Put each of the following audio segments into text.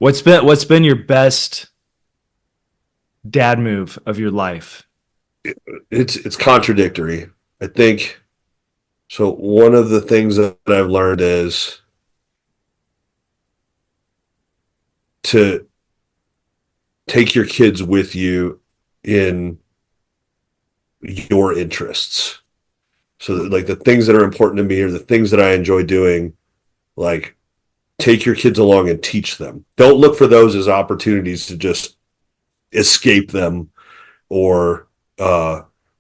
What's been your best dad move of your life? It's contradictory. I think so. One of the things that I've learned is to take your kids with you in your interests. So that, like the things that are important to me or the things that I enjoy doing, like take your kids along and teach them. Don't look for those as opportunities to just escape them or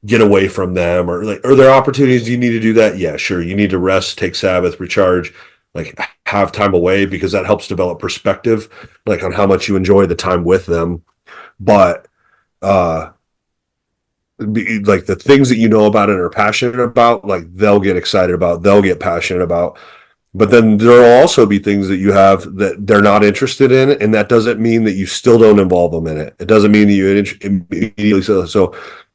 get away from them, or like, are there opportunities you need to do that? Yeah, sure. You need to rest, take Sabbath, recharge, like have time away because that helps develop perspective, like on how much you enjoy the time with them. But uh, like the things that you know about and are passionate about, like they'll get excited about, they'll get passionate about. But then there will also be things that you have that they're not interested in, and that doesn't mean that you still don't involve them in it. It doesn't mean that you immediately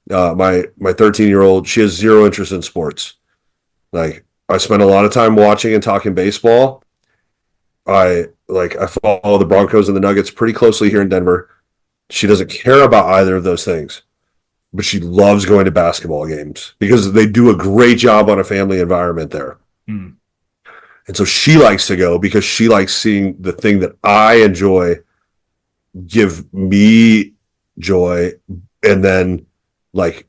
my 13-year-old, she has zero interest in sports. Like I spend a lot of time watching and talking baseball. I follow the Broncos and the Nuggets pretty closely here in Denver. She doesn't care about either of those things, but she loves going to basketball games because they do a great job on a family environment there. Hmm. And so she likes to go because she likes seeing the thing that I enjoy give me joy, and then like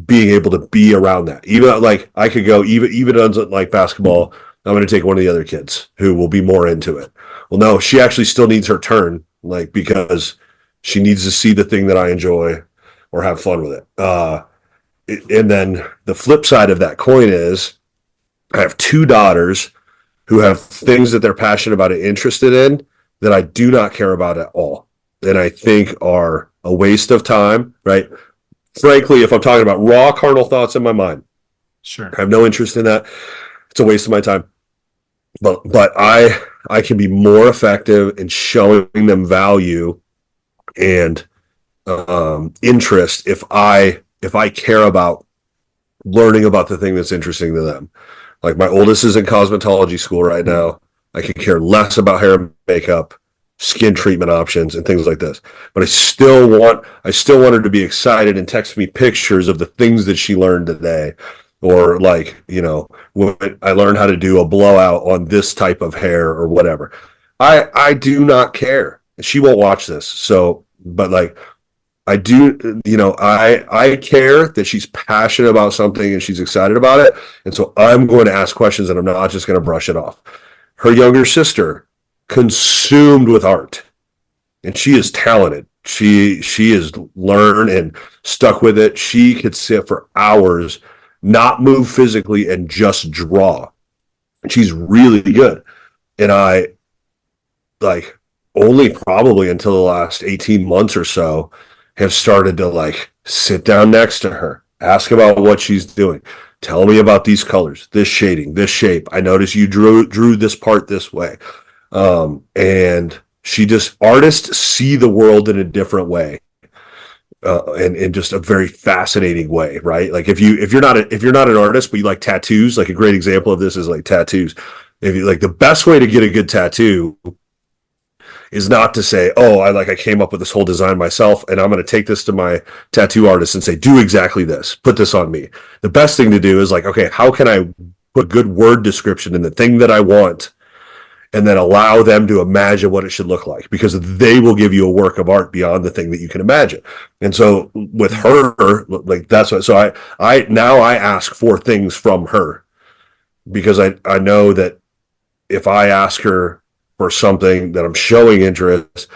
being able to be around that. Even like I could go even doesn't like basketball. I'm going to take one of the other kids who will be more into it. Well, no, she actually still needs her turn, like because she needs to see the thing that I enjoy or have fun with it. And then the flip side of that coin is I have two daughters who have things that they're passionate about and interested in that I do not care about at all, and I think are a waste of time, right? Frankly, if I'm talking about raw carnal thoughts in my mind, Sure. I have no interest in that. It's a waste of my time. But I can be more effective in showing them value and interest if I care about learning about the thing that's interesting to them. Like my oldest is in cosmetology school right now. I could care less about hair and makeup, skin treatment options, and things like this. But I still want her to be excited and text me pictures of the things that she learned today. Or like, when I learned how to do a blowout on this type of hair or whatever. I do not care. She won't watch this. So, but like I do, I care that she's passionate about something and she's excited about it. And so I'm going to ask questions and I'm not just going to brush it off. Her younger sister, consumed with art, and she is talented. She is learned and stuck with it. She could sit for hours, not move physically, and just draw. She's really good. And I like only probably until the last 18 months or so have started to like sit down next to her, ask about what she's doing. Tell me about these colors, this shading, this shape. I noticed you drew this part this way. And artists see the world in a different way. And in just a very fascinating way, right? Like if you're not an artist, but you like tattoos, like a great example of this is like tattoos. If you like, the best way to get a good tattoo is not to say, oh, I came up with this whole design myself and I'm going to take this to my tattoo artist and say, do exactly this, put this on me. The best thing to do is like, okay, how can I put good word description in the thing that I want, and then allow them to imagine what it should look like, because they will give you a work of art beyond the thing that you can imagine. And so with her, like that's what, so I now I ask for things from her, because I know that if I ask her for something that I'm showing interest,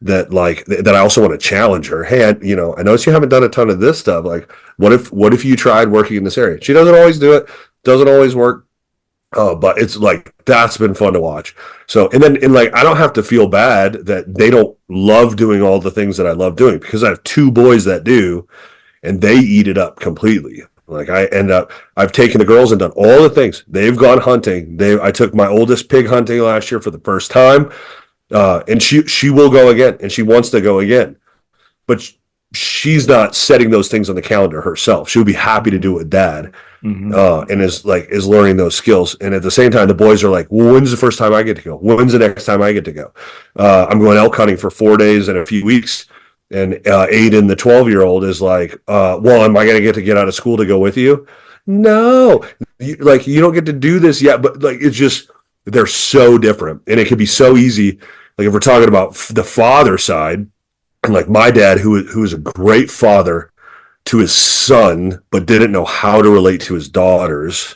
that I also want to challenge her. Hey, I notice you haven't done a ton of this stuff. Like, what if you tried working in this area? She doesn't always do it, doesn't always work. But it's like, that's been fun to watch. So, and like, I don't have to feel bad that they don't love doing all the things that I love doing, because I have two boys that do, and they eat it up completely. Like I've taken the girls and done all the things. They've gone hunting. I took my oldest pig hunting last year for the first time. And she will go again, and she wants to go again, but she's not setting those things on the calendar herself. She would be happy to do it with dad, Mm-hmm. and is learning those skills. And at the same time, the boys are like, well, when's the first time I get to go? When's the next time I get to go? I'm going elk hunting for 4 days in a few weeks. And Aiden, the 12-year-old, is like, well, am I going to get out of school to go with you? No, you don't get to do this yet. But like, it's just, they're so different. And it can be so easy. Like if we're talking about the father side, and like my dad, who is a great father to his son, but didn't know how to relate to his daughters,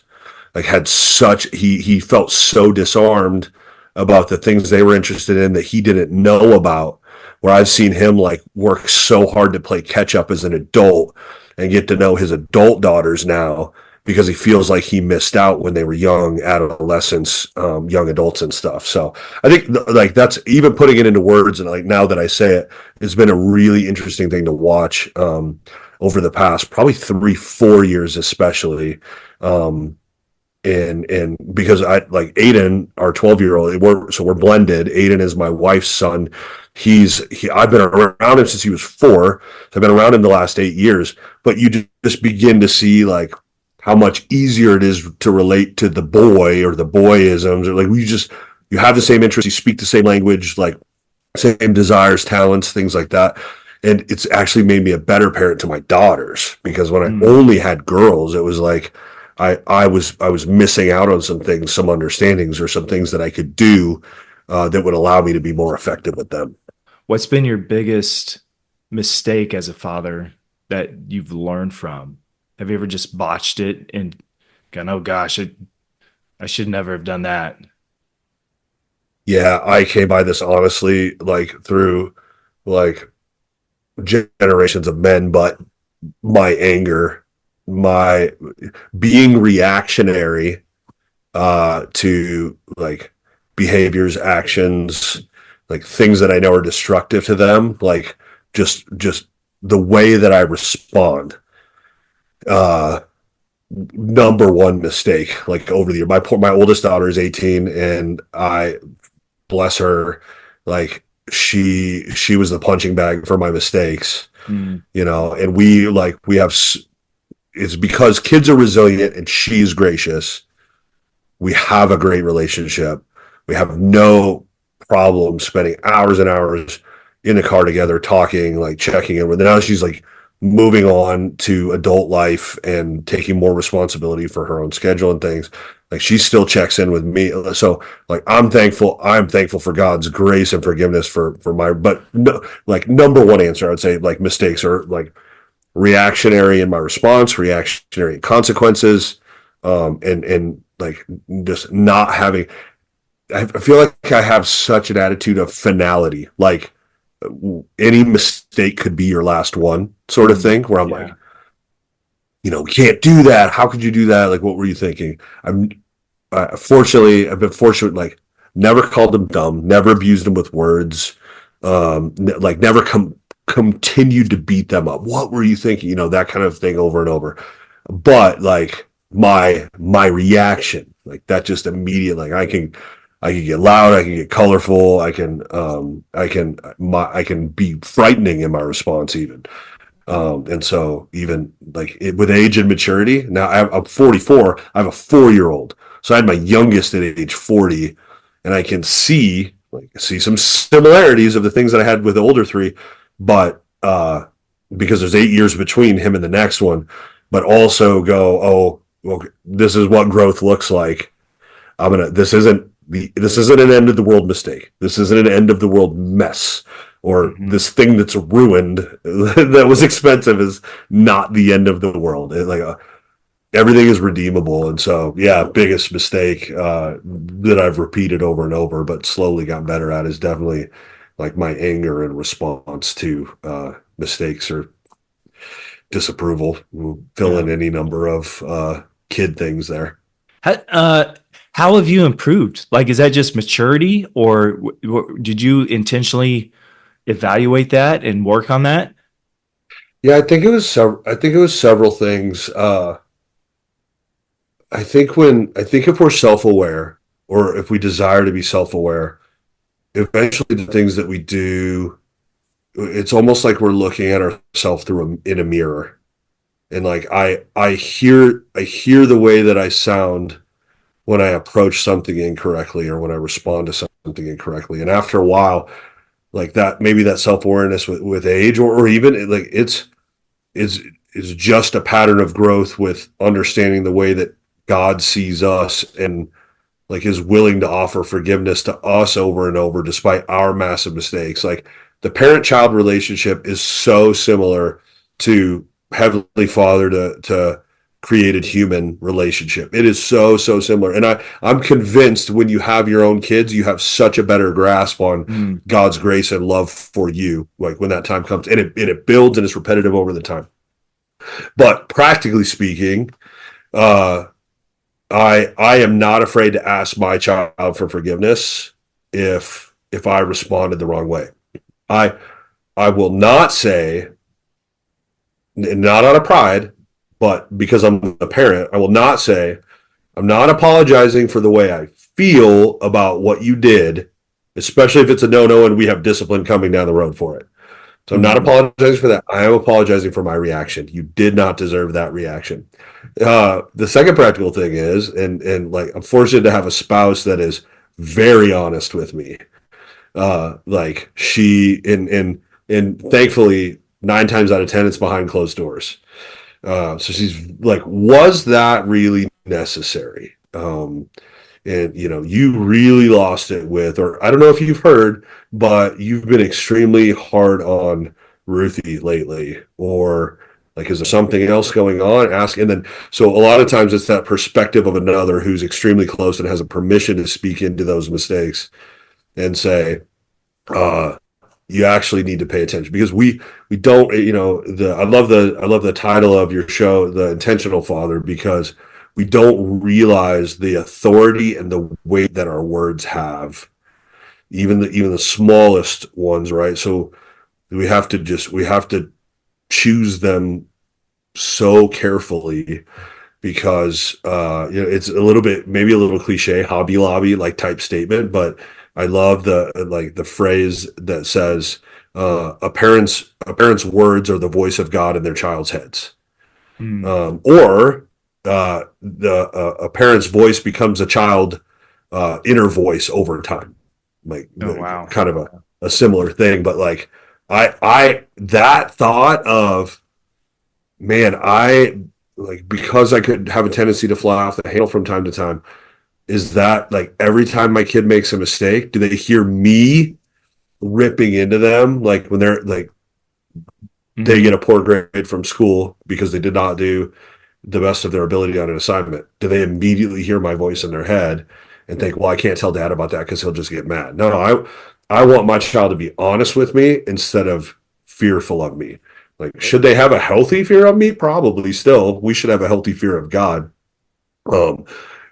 like had such he felt so disarmed about the things they were interested in that he didn't know about. Where I've seen him like work so hard to play catch up as an adult and get to know his adult daughters now because he feels like he missed out when they were young adolescents, young adults and stuff. So I think like that's even putting it into words, and like now that I say it, it's been a really interesting thing to watch over the past probably 3-4 years, especially. And because I like Aiden, our 12-year-old, we're blended. Aiden is my wife's son. I've been around him since he was 4. So I've been around him the last 8 years. But you just begin to see like how much easier it is to relate to the boy or the boyisms, or like you have the same interests, you speak the same language, like same desires, talents, things like that. And it's actually made me a better parent to my daughters, because when I only had girls, it was like I was missing out on some things, some understandings, or some things that I could do that would allow me to be more effective with them. What's been your biggest mistake as a father that you've learned from? Have you ever just botched it and gone, oh gosh, I should never have done that? Yeah, I came by this honestly, like through like generations of men, but my anger, my being reactionary to like behaviors, actions, like things that I know are destructive to them, like just the way that I respond. Uh, Number one mistake, like over the year. My oldest daughter is 18, and I bless her, like she was the punching bag for my mistakes, Mm. and we have. It's because kids are resilient and she's gracious. We have a great relationship. We have no problem spending hours and hours in the car together, talking, like checking in with. Now she's like moving on to adult life and taking more responsibility for her own schedule and things. Like she still checks in with me. So like I'm thankful. I'm thankful for God's grace and forgiveness for my. But no, like number one answer, I would say like mistakes are like reactionary in my response, reactionary in consequences, and like just not having. I feel like I have such an attitude of finality, like any mistake could be your last one, sort of thing. Where I'm like, Yeah. we can't do that. How could you do that? Like, what were you thinking? Fortunately, I've been fortunate. Like, never called them dumb, never abused them with words, like never continued to beat them up. What were you thinking? That kind of thing over and over. But like my reaction, like that just immediate, like I can get loud, I can get colorful, I can be frightening in my response even. And so even like with age and maturity, now I'm 44, I have a 4-year-old. So I had my youngest at age 40, and I can see some similarities of the things that I had with the older 3, but because there's 8 years between him and the next one, but also go, oh, well, this is what growth looks like. This isn't an end of the world mistake. This isn't an end of the world mess, or Mm-hmm. this thing that's ruined that was expensive is not the end of the world. Everything is redeemable. And so, yeah, biggest mistake that I've repeated over and over, but slowly got better at, is definitely like my anger in response to mistakes or disapproval. We'll fill Yeah. in any number of kid things there. How have you improved? Like, is that just maturity, or did you intentionally evaluate that and work on that? Yeah, I think it was several things. I think if we're self-aware, or if we desire to be self-aware, eventually the things that we do it's almost like we're looking at ourselves in a mirror. And like I hear the way that I sound when I approach something incorrectly or when I respond to something incorrectly. And after a while, like that, maybe that self-awareness with age, or even like it's it's just a pattern of growth with understanding the way that God sees us and like is willing to offer forgiveness to us over and over despite our massive mistakes. Like the parent-child relationship is so similar to Heavenly Father to created human relationship. It is so similar. And I'm convinced when you have your own kids, you have such a better grasp on Mm. God's grace and love for you, like when that time comes. And it builds and it's repetitive over the time. But practically speaking, uh I am not afraid to ask my child for forgiveness if I responded the wrong way. I I will not say, not out of pride, but because I'm a parent, I will not say I'm not apologizing for the way I feel about what you did, especially if it's a no-no and we have discipline coming down the road for it. So I'm not Mhm. apologizing for that. I am apologizing for my reaction. You did not deserve that reaction. The second practical thing is, and like I'm fortunate to have a spouse that is very honest with me. Like she and thankfully 9 times out of 10 it's behind closed doors. So she's like, was that really necessary? And you really lost it with, or I don't know if you've heard, but you've been extremely hard on Ruthie lately, or like, is there something else going on? Ask, and then so a lot of times it's that perspective of another who's extremely close and has a permission to speak into those mistakes and say, uh, you actually need to pay attention because we don't the I love the title of your show, The Intentional Father, because we don't realize the authority and the weight that our words have, even the smallest ones, right? So we have to choose them so carefully because it's a little bit, maybe a little cliche, Hobby Lobby like type statement, but I love the phrase that says a parent's words are the voice of God in their child's heads, Mm. or the a parent's voice becomes a child inner voice over time, like Oh, wow. kind of a similar thing, but like I that thought of, man, I like, because I could have a tendency to fly off the handle from time to time. Is that like every time my kid makes a mistake, do they hear me ripping into them? Like when they're like, they Mhm. get a poor grade from school because they did not do the best of their ability on an assignment. Do they immediately hear my voice in their head and think, well, I can't tell dad about that because he'll just get mad? No, I want my child to be honest with me instead of fearful of me. Like, should they have a healthy fear of me? Probably still. We should have a healthy fear of God. Um,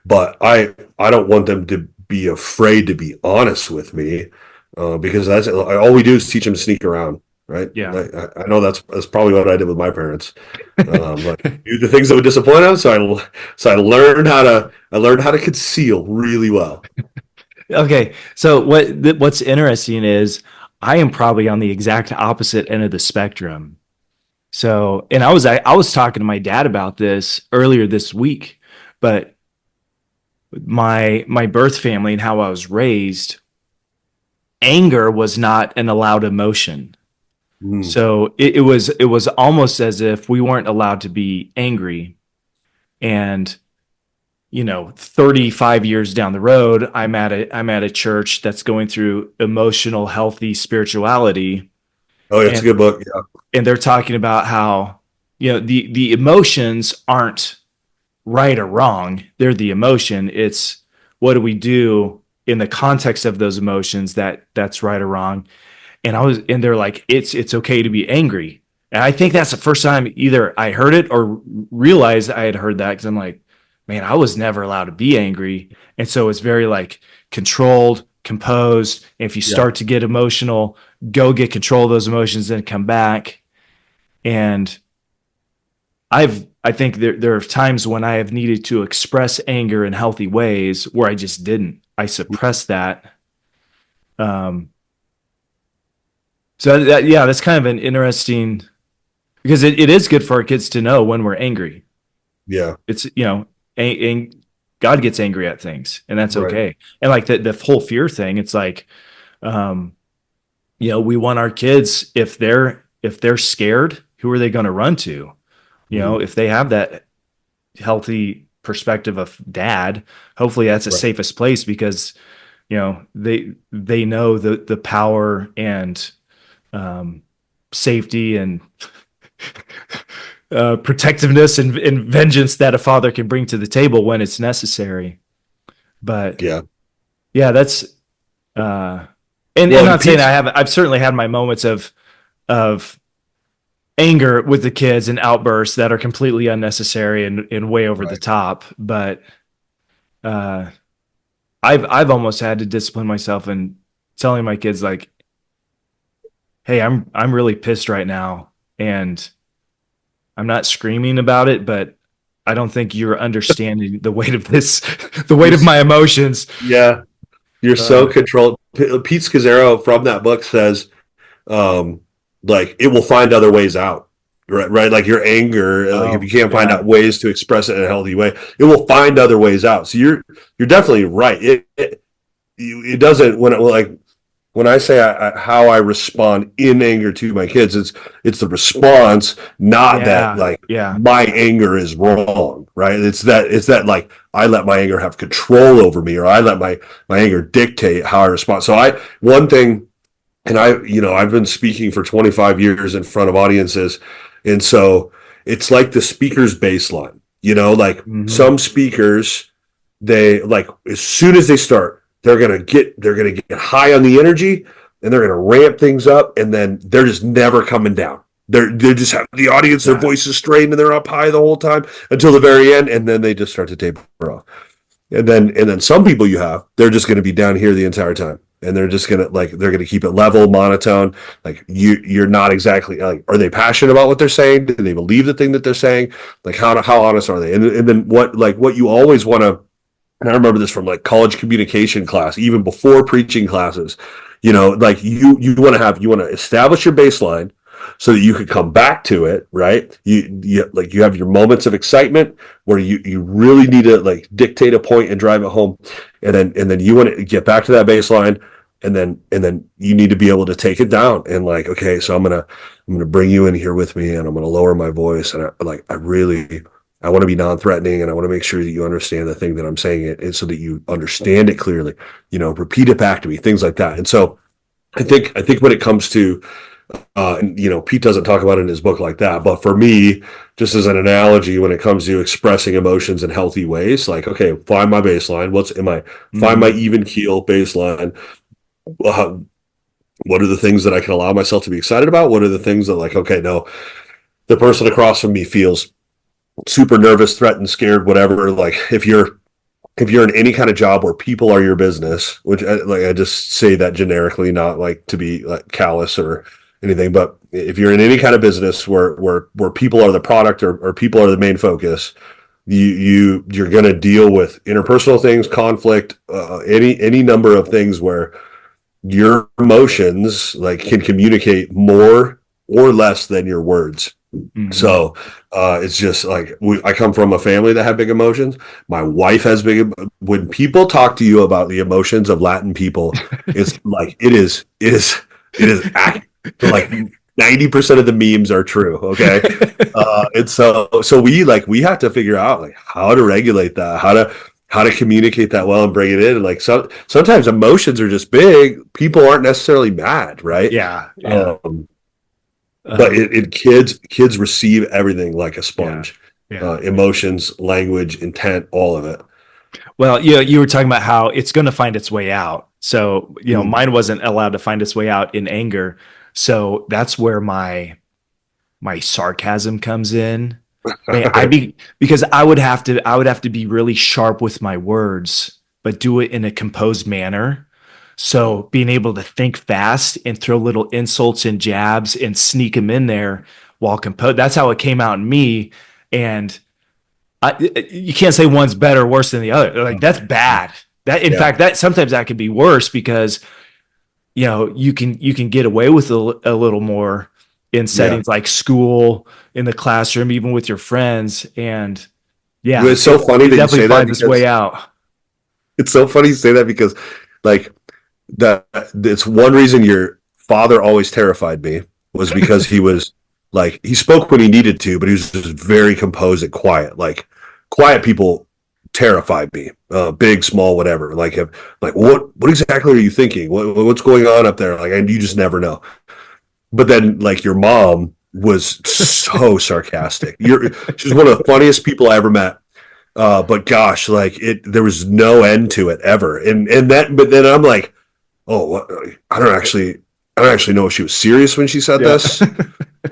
but I don't want them to be afraid to be honest with me, because that's all we do is teach them to sneak around, right? Yeah. I know that's probably what I did with my parents. Like do the things that would disappoint them. So I learned how to conceal really well. Okay. So what's interesting is I am probably on the exact opposite end of the spectrum. So, and I was talking to my dad about this earlier this week, but my birth family and how I was raised, anger was not an allowed emotion. Mm. So it was almost as if we weren't allowed to be angry. And 35 years down the road, I'm at a church that's going through emotional healthy spirituality, Oh, yeah, it's a and good book. Yeah, and they're talking about how the emotions aren't right or wrong. They're the emotion. It's what do we do in the context of those emotions that's right or wrong. And they're like, it's okay to be angry. And I think that's the first time either I heard it or realized I had heard that, because I'm like, man, I was never allowed to be angry. And so it's very like controlled, composed. And if you yeah. start to get emotional, go get control of those emotions, then come back. And I think there are times when I have needed to express anger in healthy ways where I just didn't. I suppressed that. Um, So yeah, that's kind of an interesting because it is good for our kids to know when we're angry. Yeah. It's, God gets angry at things, and that's Right. okay. And like the whole fear thing, it's like, um, we want our kids, if they're scared, who are they going to run to? Mhm. If they have that healthy perspective of dad, hopefully that's the Right. safest place because they know the power and um, safety and protectiveness and vengeance that a father can bring to the table when it's necessary. But Yeah. yeah, that's uh, and Well, and not saying Pete's, I've certainly had my moments of anger with the kids and outbursts that are completely unnecessary and way over the right. top. But uh, I've almost had to discipline myself and telling my kids like, "Hey, I'm really pissed right now, and I'm not screaming about it, but I don't think you're understanding the weight of this, the weight You're, of my emotions." yeah, you're so Uh, controlled. Pete Scazzaro from that book says, um, like it will find other ways out. Right, right. Like your anger, like if oh you can't find yeah, out ways to express it in a healthy way, it will find other ways out. So you're definitely right. It doesn't when I say how I respond in anger to my kids, it's the response, not that yeah, like yeah, my anger is wrong, right? It's that like I let my anger have control over me, or I let my anger dictate how I respond. So one thing, and I've been speaking for 25 years in front of audiences, and so it's like the speaker's baseline. Like hmm, some speakers, they like as soon as they start, they're gonna get high on the energy, and they're gonna ramp things up, and then they're just never coming down. They just have the audience, their yeah, voice is strained, and they're up high the whole time until the very end, and then they just start to taper off. And then some people they're just gonna be down here the entire time. And they're just gonna they're gonna keep it level, monotone. Like you're not exactly like, are they passionate about what they're saying? Do they believe the thing that they're saying? Like how honest are they? And then what you always want to, and I remember this from like college communication class, even before preaching classes. Like you want to establish your baseline so that you could come back to it, right? You have your moments of excitement where you really need to like dictate a point and drive it home, and then you want to get back to that baseline, and then you need to be able to take it down and like, okay, so I'm gonna bring you in here with me, and I'm gonna lower my voice, and I want to be non-threatening, and I want to make sure that you understand the thing that I'm saying it, and so that you understand it clearly. Repeat it back to me, things like that. And so I think when it comes to, and Pete doesn't talk about it in his book like that, but for me, just as an analogy, when it comes to expressing emotions in healthy ways, like, okay, find my baseline. Find my hmm, even keel baseline. Uh, what are the things that I can allow myself to be excited about? What are the things that, like, okay, no, the person across from me feels super nervous, threatened, scared, whatever. Like if you're in any kind of job where people are your business, which I just say that generically, not like to be like callous or anything, but if you're in any kind of business where people are the product, or people are the main focus, you're going to deal with interpersonal things, conflict, any number of things where your emotions like can communicate more or less than your words. hmm. So it's just like I come from a family that have big emotions. My wife has big. When people talk to you about the emotions of Latin people, it's like it is accurate. Like 90% of the memes are true. Okay, and so we have to figure out like how to regulate that, how to communicate that well and bring it in. And like sometimes emotions are just big. People aren't necessarily mad, right? Yeah, yeah, Um, but um, kids receive everything like a yeah, sponge. yeah. Emotions, language, intent, all of it. Well, you were talking about how it's going to find its way out. So, Mm. mine wasn't allowed to find its way out in anger. So that's where my sarcasm comes in. Man, because I would have to be really sharp with my words, but do it in a composed manner. So being able to think fast and throw little insults and jabs and sneak them in there while composed. That's how it came out in me. And you can't say one's better or worse than the other. Like that's bad. That in Yeah. fact that sometimes that could be worse because you can get away with a little more in Yeah. settings like school, in the classroom, even with your friends. And yeah, It's so funny it that you definitely say that finds its way because out. it's so funny you say that because like that it's one reason your father always terrified me was because he was like he spoke when he needed to, but he was just very composed and quiet. Like quiet people terrified me, big, small, whatever. Like what exactly are you thinking? What's going on up there? Like, and you just never know. But then like your mom was so sarcastic. She's one of the funniest people I ever met. But gosh, like there was no end to it ever. But then I'm like, oh, I don't actually, I don't actually know if she was serious when she said Yeah. this,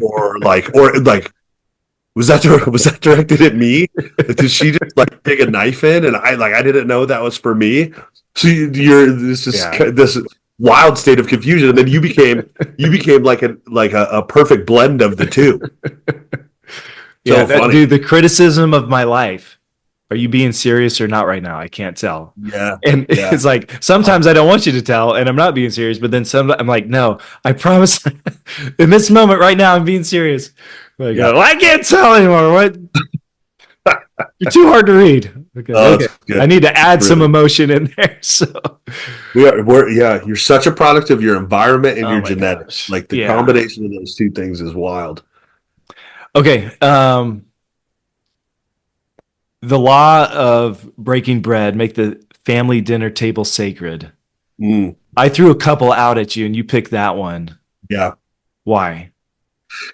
or like, was that directed at me? Did she just like dig a knife in, and I didn't know that was for me? So you're Yeah. this wild state of confusion, and then you became like a perfect blend of the two. Yeah, So that funny. dude, the criticism of my life. Are you being serious or not right now? I can't tell. Yeah, And yeah. it's like sometimes I don't want you to tell, and I'm not being serious. But then some, I'm like, no, I promise. In this moment right now, I'm being serious. Like, Yeah. well, I can't tell anymore. What? You're too hard to read. Okay, Oh, okay. that's good. I need to It's add some really emotion in there. So, yeah, you're such a product of your environment and oh your my genetics. gosh, Like the yeah. combination of those two things is wild. Okay. The law of breaking bread, make the family dinner table sacred. Mm, I threw a couple out at you, and you picked that one. yeah. Why?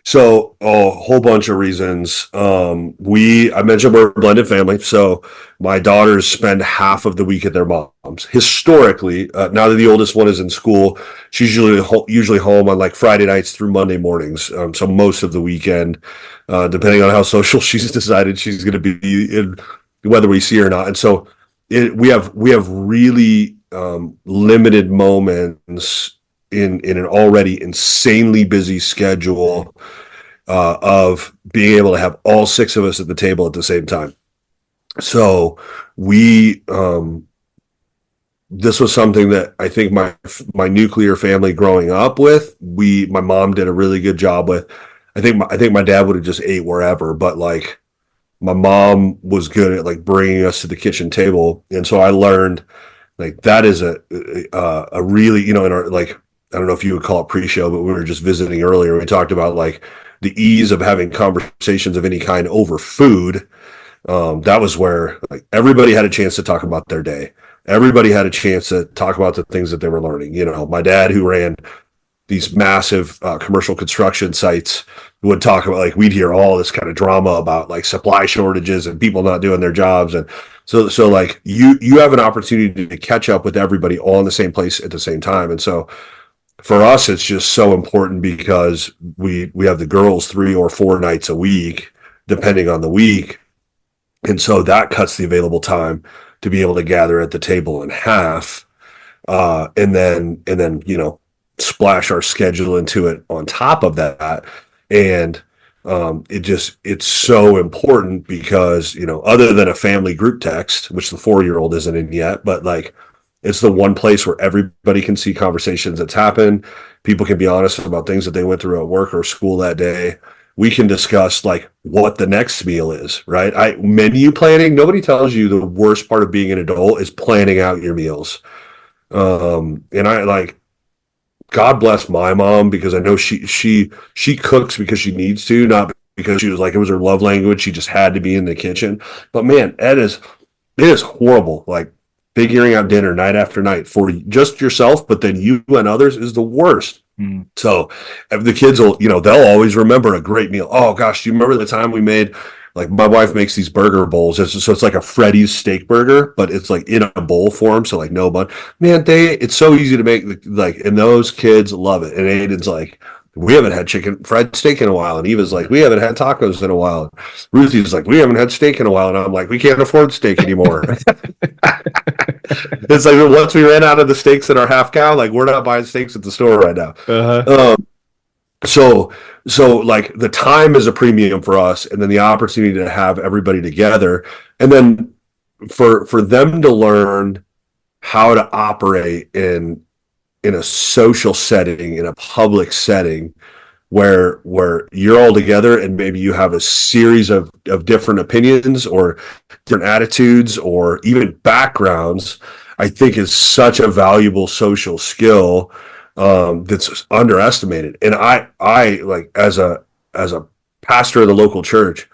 So a whole bunch of reasons. I mentioned we're a blended family, so my daughters spend half of the week at their mom's. Historically, now that the oldest one is in school, she's usually home on like Friday nights through Monday mornings. So most of the weekend, depending on how social she's decided she's going to be, whether we see her or not. And so we have really limited moments in an already insanely busy schedule of being able to have all six of us at the table at the same time. So we this was something that I think my nuclear family growing up with, my mom did a really good job with. I think my dad would have just ate wherever, but like my mom was good at like bringing us to the kitchen table, and so I learned like that is a really, in our like, I don't know if you would call it pre-show, but we were just visiting earlier. We talked about like the ease of having conversations of any kind over food. That was where like everybody had a chance to talk about their day. Everybody had a chance to talk about the things that they were learning. My dad, who ran these massive commercial construction sites, would talk about like we'd hear all this kind of drama about like supply shortages and people not doing their jobs. And so like you have an opportunity to catch up with everybody all in the same place at the same time. And so for us it's just so important because we have the girls 3 or 4 nights a week depending on the week, and so that cuts the available time to be able to gather at the table in half, and then splash our schedule into it on top of that. And it's so important because other than a family group text, which the 4-year-old isn't in yet, but like it's the one place where everybody can see conversations that's happened. People can be honest about things that they went through at work or school that day. We can discuss like what the next meal is, right? Menu planning, nobody tells you the worst part of being an adult is planning out your meals. And I like, God bless my mom, because I know she cooks because she needs to, not because she was like it was her love language. She just had to be in the kitchen. But man, it is horrible. Like figuring out dinner night after night for just yourself, but then you and others is the worst. Mm. So if the kids they'll always remember a great meal. Oh gosh, do you remember the time we made, like my wife makes these burger bowls. So it's like a Freddy's steak burger, but it's like in a bowl form. So like no bun. Man, it's so easy to make, like, and those kids love it. And Aiden's like, we haven't had chicken fried steak in a while. And Eva's like, we haven't had tacos in a while. Ruthie's like, we haven't had steak in a while. And I'm like, we can't afford steak anymore. It's like once we ran out of the steaks in our half cow, like we're not buying steaks at the store right now. Uh-huh. Um, so like the time is a premium for us, and then the opportunity to have everybody together, and then for them to learn how to operate in in a social setting, in a public setting, where you're all together and maybe you have a series of different opinions or different attitudes or even backgrounds, I think is such a valuable social skill that's underestimated. And I like as a pastor of the local church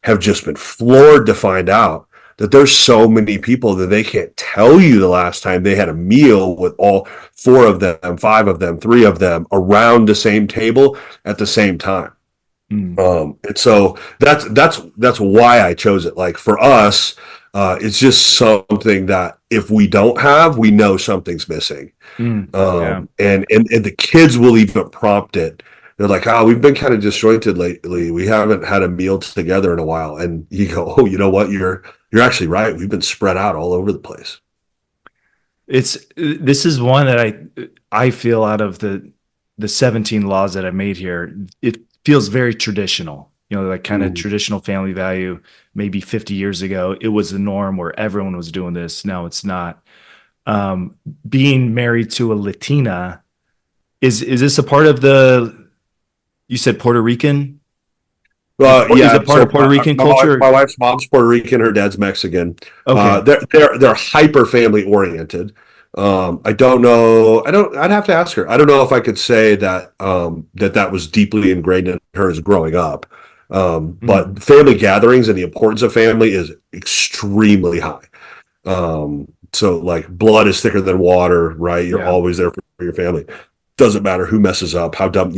have just been floored to find out that there's so many people that they can't tell you the last time they had a meal with all four of them, five of them, three of them around the same table at the same time. Mm, And so that's why I chose it. Like for us, it's just something that if we don't have, we know something's missing. yeah. And the kids will even prompt it. They're like, "Oh, we've been kind of disjointed lately. We haven't had a meal together in a while." And you go, "Oh, you know what? You're actually right. We've been spread out all over the place." This is one that I feel out of the 17 laws that I made here, it feels very traditional. Like kind of Mm. traditional family value. Maybe 50 years ago, it was the norm where everyone was doing this. Now it's not. Um, Being married to a Latina, is this a part of you said Puerto Rican? Is Yeah. it part So of Puerto Rican my culture? wife's mom's Puerto Rican, her dad's Mexican. Okay. They're hyper family oriented. I don't know. I'd have to ask her. I don't know if I could say that that was deeply ingrained in her as growing up. Mm, But family gatherings and the importance of family is extremely high. So like blood is thicker than water, right? You're yeah. always there for your family. Doesn't matter who messes up, how dumb,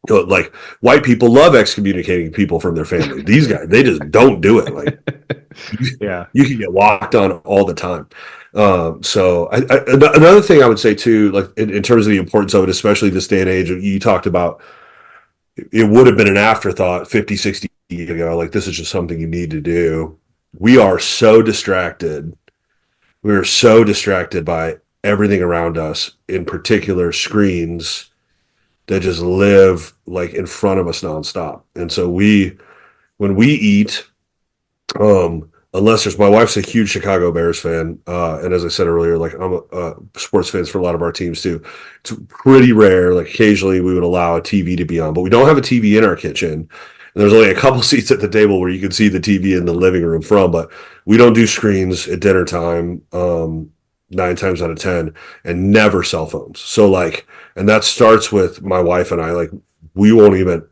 like white people love excommunicating people from their family. These guys, they just don't do it. Like Yeah. you can get walked on all the time. So another thing I would say too, like in terms of the importance of it, especially this day and age, you talked about it would have been an afterthought 50, 60 years ago. Like this is just something you need to do. We are so distracted. We are so distracted by everything around us, in particular screens that just live like in front of us nonstop. And so when we eat, unless there's my wife's a huge Chicago Bears fan, and as I said earlier, like I'm a sports fans for a lot of our teams too. It's pretty rare. Like occasionally we would allow a TV to be on, but we don't have a TV in our kitchen. And there's only a couple seats at the table where you can see the TV in the living room from, but we don't do screens at dinner time. 9 times out of 10, and never cell phones. So like, and that starts with my wife and I. Like, we won't even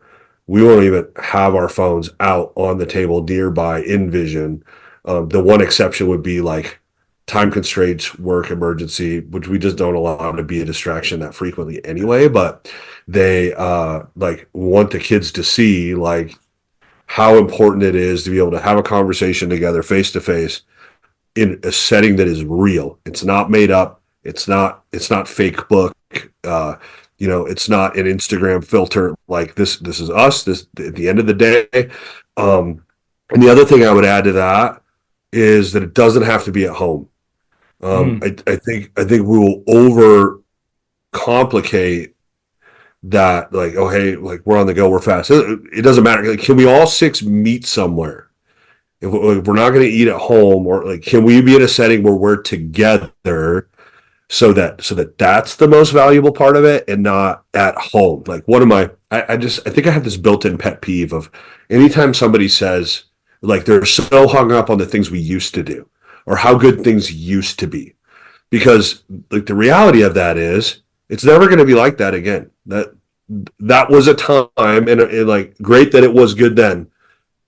we won't even have our phones out on the table nearby in vision. The one exception would be like time constraints, work emergency, which we just don't allow to be a distraction that frequently anyway. But they like want the kids to see like how important it is to be able to have a conversation together face to face in a setting that is real. It's not made up. It's not fake book. Uh, it's not an Instagram filter. Like this is us. This at the end of the day. And the other thing I would add to that is that it doesn't have to be at home. Mm, I think we will over complicate that. Like, oh hey, like we're on the go, we're fast. It doesn't matter. Like, can we all six meet somewhere? If we're not going to eat at home, or like, can we be in a setting where we're together so that that's the most valuable part of it and not at home? Like one of my, I think I have this built-in pet peeve of anytime somebody says like they're so hung up on the things we used to do or how good things used to be, because like the reality of that is it's never going to be like that again. That was a time, and like great that it was good then,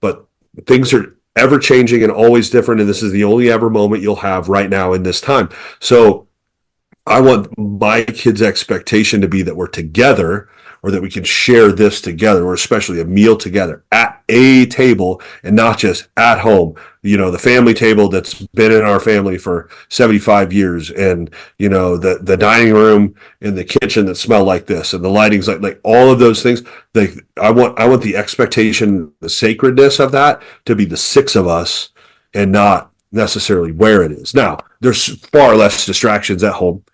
but things are ever changing and always different, and this is the only ever moment you'll have right now in this time. So I want my kids' expectation to be that we're together, or that we can share this together, or especially a meal together at a table and not just at home. The family table that's been in our family for 75 years, and the dining room and the kitchen that smell like this, and the lighting's like all of those things. Like I want the expectation, the sacredness of that to be the six of us and not necessarily where it is. Now, there's far less distractions at home.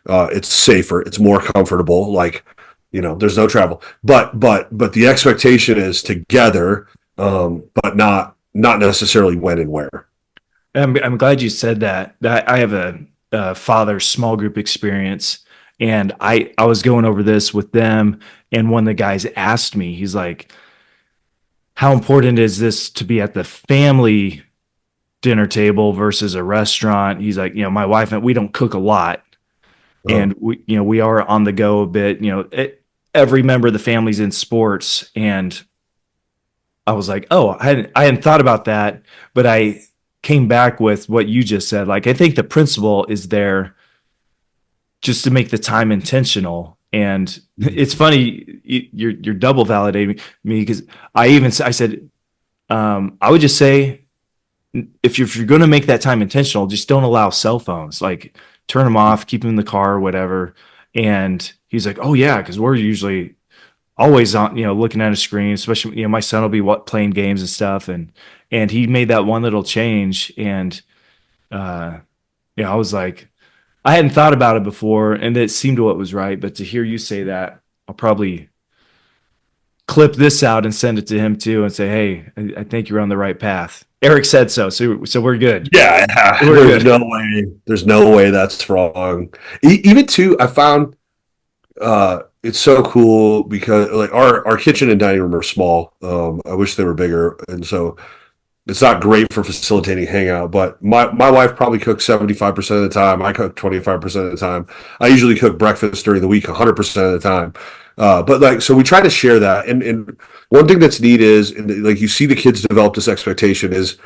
It's safer, it's more comfortable. Like, there's no travel, but the expectation is together, but not necessarily when and where. I'm glad you said that. I have a father small group experience, And I was going over this with them, and one of the guys asked me, he's like, how important is this to be at the family dinner table versus a restaurant? He's like, my wife and we don't cook a lot, Oh, and we are on the go a bit. Every member of the family's in sports, and I was like, oh, I hadn't thought about that, but I came back with what you just said. Like, I think the principle is there just to make the time intentional. And it's funny, you're double validating me, because I said, I would just say, if you're going to make that time intentional, just don't allow cell phones. Like, turn them off, keep them in the car or whatever. And he's like, oh yeah, because we're usually always on, looking at a screen, especially, my son will be playing games and stuff. And he made that one little change. And, I was like, I hadn't thought about it before, and it seemed what was right. But to hear you say that, I'll probably clip this out and send it to him too, and say, "Hey, I think you're on the right path." Eric said so, so we're good. yeah. We're There's good. no way. There's no way that's wrong. Even too, I found it's so cool because like our kitchen and dining room are small. I wish they were bigger, and so it's not great for facilitating hangout. But my wife probably cooks 75% of the time. I cook 25% of the time. I usually cook breakfast during the week 100% of the time. But like, so we try to share that. And one thing that's neat is, and like, you see the kids develop this expectation is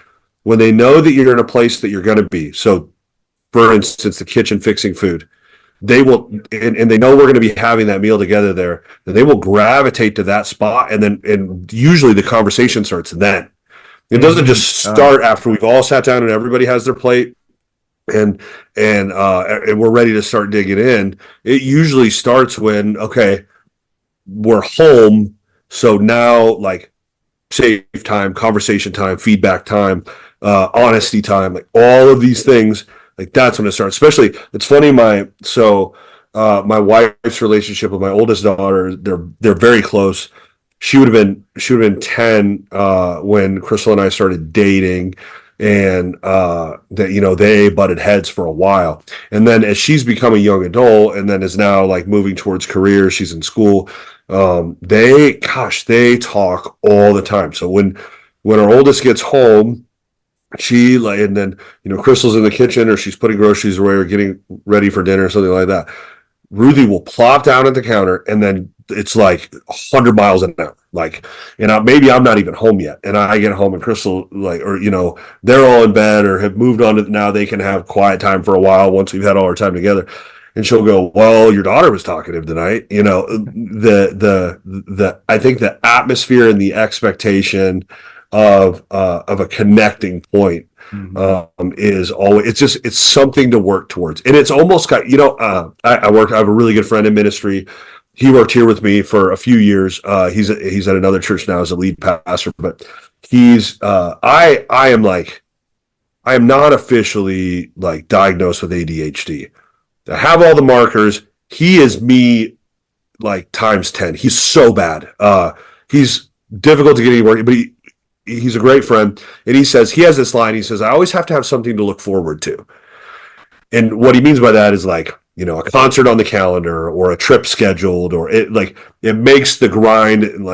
when they know that you're in a place that you're going to be. So, for instance, the kitchen fixing food, they will, and they know we're going to be having that meal together there, and they will gravitate to that spot. And usually the conversation starts then. It doesn't Mm-hmm. just start after we've all sat down and everybody has their plate and and we're ready to start digging in. It usually starts when, okay, we're home, so now like save time, conversation time, feedback time, honesty time, like all of these things, like that's when it starts. Especially, it's funny, my wife's relationship with my oldest daughter, they're very close. She would have been 10 when Crystal and I started dating, and that they butted heads for a while. And then as she's become a young adult and then is now like moving towards career, she's in school. They talk all the time. So when our oldest gets home, she like, and then Crystal's in the kitchen or she's putting groceries away or getting ready for dinner or something like that. Ruthie will plop down at the counter, and then it's like 100 miles an hour. Like, maybe I'm not even home yet, and I get home and Crystal like, or they're all in bed or have moved on to now they can have quiet time for a while once we've had all our time together. And she'll go, "Well, your daughter was talkative tonight." The I think the atmosphere and the expectation of a connecting point Mm-hmm. is always, it's something to work towards. And it's almost got, I have a really good friend in ministry. He worked here with me for a few years. He's at another church now as a lead pastor, but I am not officially like diagnosed with ADHD. I have all the markers. He is me like times 10. He's so bad. He's difficult to get any work, but he's a great friend. And he has this line. He says, I always have to have something to look forward to. And what he means by that is like, a concert on the calendar or a trip scheduled, or it makes the grind and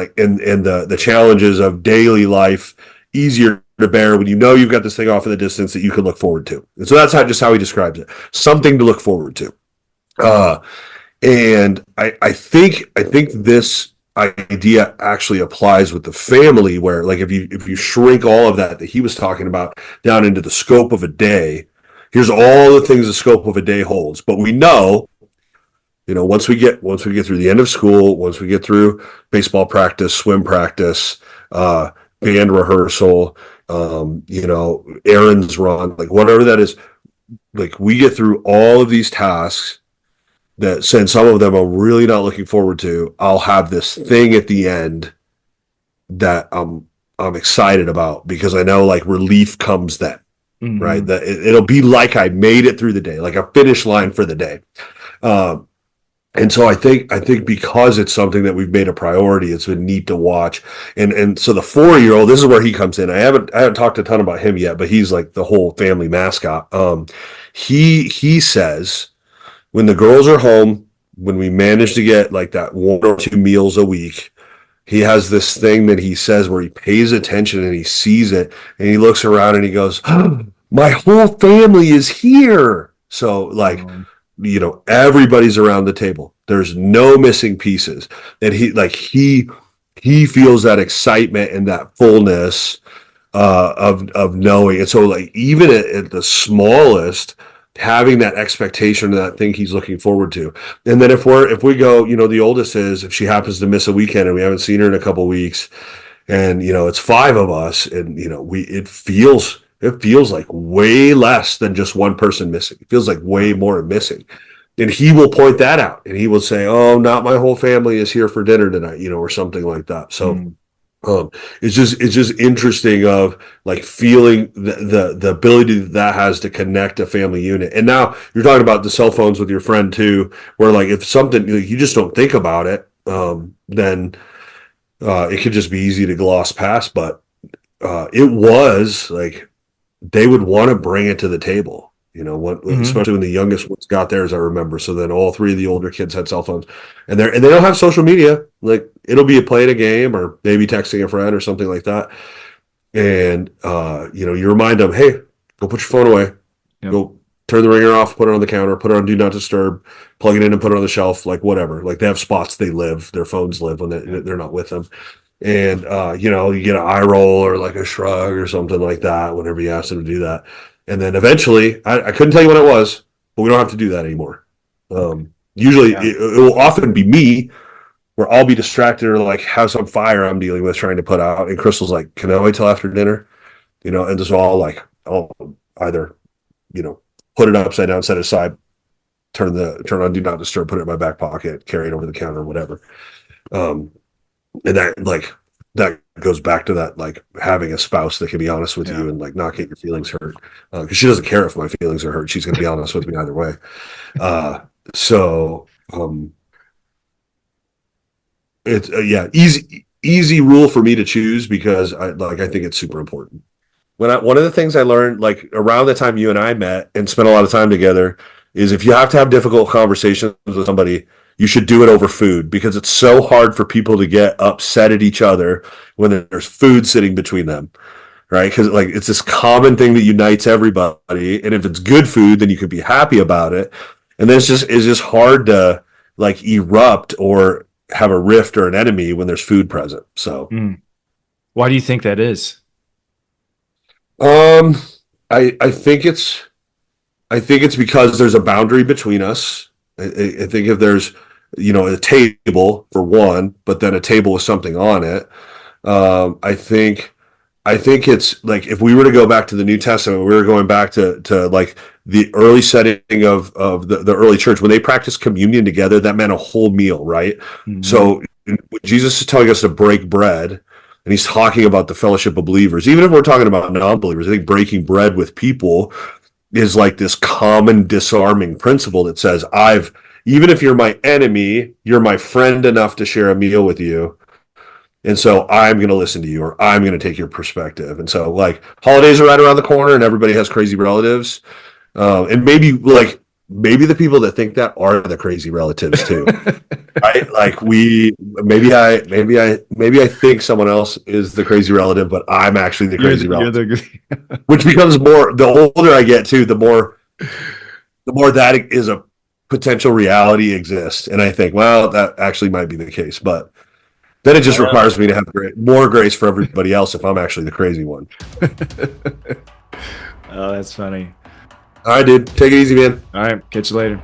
the challenges of daily life easier to bear when you've got this thing off in the distance that you can look forward to. And so that's just how he describes it. Something to look forward to. And I think this idea actually applies with the family, where like if you shrink all of that he was talking about down into the scope of a day, here's all the things the scope of a day holds. But we know, once we get through the end of school, once we get through baseball practice, swim practice, band rehearsal, errands run, like whatever that is, like we get through all of these tasks that, since some of them I'm really not looking forward to, I'll have this thing at the end that I'm excited about, because I know like relief comes then, right? Mm-hmm. That it'll be like I made it through the day, like a finish line for the day. And so I think because it's something that we've made a priority, it's been neat to watch. And so the 4-year-old, this is where he comes in. I haven't talked a ton about him yet, but he's like the whole family mascot. He says when the girls are home, when we manage to get like that 1 or 2 meals a week, he has this thing that he says where he pays attention and he sees it and he looks around and he goes, oh, my whole family is here. So like, Um, everybody's around the table. There's no missing pieces. And he feels that excitement and that fullness of knowing. And so like even at the smallest, having that expectation of that thing he's looking forward to. And then if we go, the oldest is, if she happens to miss a weekend and we haven't seen her in a couple of weeks, and it's 5 of us, and it feels like way less than just one person missing. It feels like way more missing. And he will point that out and he will say, oh, not my whole family is here for dinner tonight, or something like that. So mm, it's just interesting of like feeling the ability that has to connect a family unit. And now you're talking about the cell phones with your friend too, where like if something you just don't think about it, then it could just be easy to gloss past. But it was like they would want to bring it to the table. mhm. Especially when the youngest ones got theirs, I remember. So then all three of the older kids had cell phones, and they don't have social media. Like it'll be playing a game or maybe texting a friend or something like that. And you remind them, hey, go put your phone away, Yep. go turn the ringer off, put it on the counter, put it on do not disturb, plug it in and put it on the shelf, like whatever. Like they have spots they live, their phones live when they're not with them. And you get an eye roll or like a shrug or something like that whenever you ask them to do that. And then eventually, I couldn't tell you when it was, but we don't have to do that anymore. Usually, Yeah. it will often be me where I'll be distracted or like have some fire I'm dealing with trying to put out, and Crystal's like, "Can I wait till after dinner?" And just all like, I'll either put it upside down, set it aside, turn on do not disturb, put it in my back pocket, carry it over the counter, whatever. Um, and that goes back to that like having a spouse that can be honest with Yeah. you and like not get your feelings hurt, because she doesn't care if my feelings are hurt. She's going to be honest with me either way. uh so it's yeah, easy rule for me to choose because I think it's super important. One of the things I learned like around the time you and I met and spent a lot of time together is if you have to have difficult conversations with somebody, you should do it over food, because it's so hard for people to get upset at each other when there's food sitting between them, right? Because like it's this common thing that unites everybody, and if it's good food, then you can be happy about it. And then it's just hard to like erupt or have a rift or an enemy when there's food present. So Mm. Why do you think that is? um, I think it's because there's a boundary between us. I think if there's a table for one, but then a table with something on it. I think it's like if we were to go back to the New Testament, we were going back to like the early setting of the early church when they practiced communion together. That meant a whole meal, right? Mhm. So when Jesus is telling us to break bread, and he's talking about the fellowship of believers. Even if we're talking about non-believers, I think breaking bread with people is like this common disarming principle that says, even if you're my enemy, you're my friend enough to share a meal with you. And so I'm going to listen to you, or I'm going to take your perspective. And so like holidays are right around the corner and everybody has crazy relatives. And maybe the people that think that are the crazy relatives too. Right? Like maybe I think someone else is the crazy relative, but I'm actually the You're crazy the, you're relative, the which becomes more, the older I get too, the more that is a potential reality exists. And I think, well, that actually might be the case, but then it just requires me to have more grace for everybody else if I'm actually the crazy one. Oh, that's funny. All right, dude. Take it easy, man. All right, catch you later.